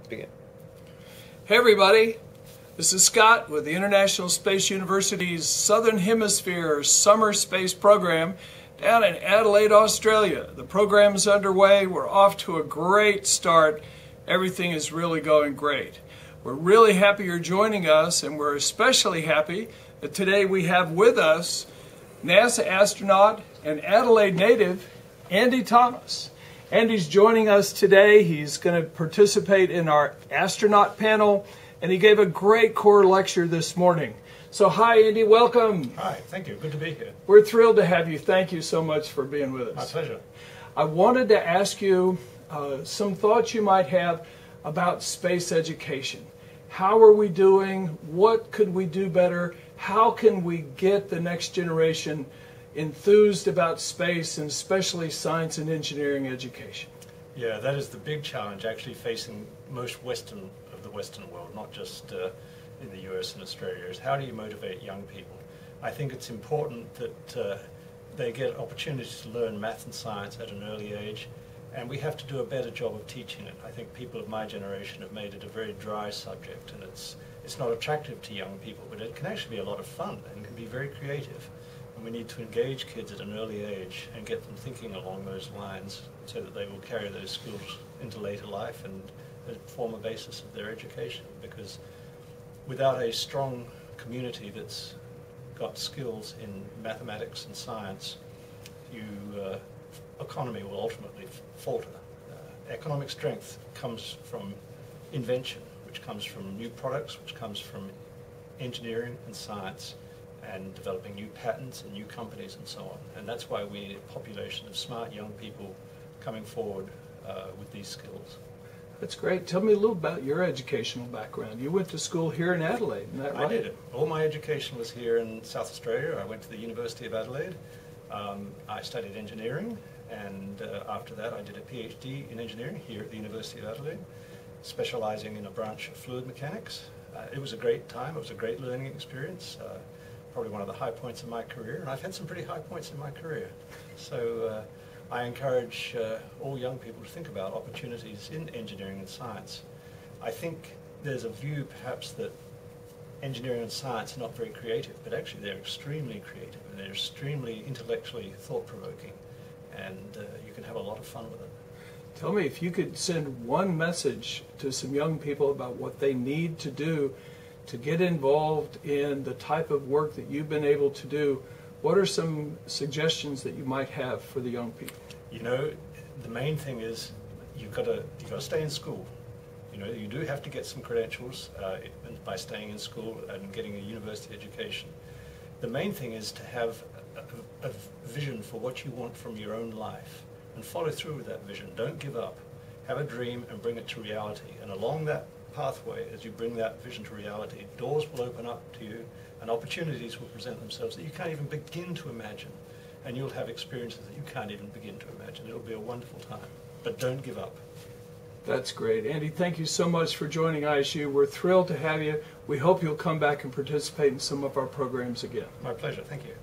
begin. Hey everybody, this is Scott with the International Space University's Southern Hemisphere Summer Space Program down in Adelaide, Australia. The program is underway. We're off to a great start. Everything is really going great. We're really happy you're joining us, and we're especially happy that today we have with us NASA astronaut and Adelaide native Andy Thomas. Andy's joining us today. He's going to participate in our astronaut panel, and he gave a great core lecture this morning. So hi Andy, welcome. Hi, thank you. Good to be here. We're thrilled to have you. Thank you so much for being with us. My pleasure. I wanted to ask you some thoughts you might have about space education. How are we doing? What could we do better? How can we get the next generation enthused about space, and especially science and engineering education? Yeah, that is the big challenge actually facing most of the Western world, not just in the US and Australia, is how do you motivate young people? I think it's important that they get opportunities to learn math and science at an early age, and we have to do a better job of teaching it. I think people of my generation have made it a very dry subject, and it's not attractive to young people, but it can actually be a lot of fun and can be very creative. And we need to engage kids at an early age and get them thinking along those lines so that they will carry those skills into later life and form a basis of their education. Because without a strong community that's got skills in mathematics and science, economy will ultimately falter. Economic strength comes from invention, which comes from new products, which comes from engineering and science, and developing new patents and new companies and so on. And that's why we need a population of smart young people coming forward with these skills. That's great. Tell me a little about your educational background. You went to school here in Adelaide, isn't that right? I did. All my education was here in South Australia. I went to the University of Adelaide. I studied engineering, and after that I did a PhD in engineering here at the University of Adelaide, specializing in a branch of fluid mechanics. It was a great time. It was a great learning experience. Probably one of the high points of my career, and I've had some pretty high points in my career. So I encourage all young people to think about opportunities in engineering and science. I think there's a view perhaps that engineering and science are not very creative, but actually they're extremely creative and they're extremely intellectually thought-provoking, and you can have a lot of fun with it. Tell me, if you could send one message to some young people about what they need to do to get involved in the type of work that you've been able to do, what are some suggestions that you might have for the young people? You know, the main thing is you've got to stay in school. You know, you do have to get some credentials by staying in school and getting a university education. The main thing is to have a vision for what you want from your own life and follow through with that vision. Don't give up. Have a dream and bring it to reality. And along that pathway, as you bring that vision to reality, doors will open up to you and opportunities will present themselves that you can't even begin to imagine. And you'll have experiences that you can't even begin to imagine. It'll be a wonderful time. But don't give up. That's great. Andy, thank you so much for joining ISU. We're thrilled to have you. We hope you'll come back and participate in some of our programs again. My pleasure. Thank you.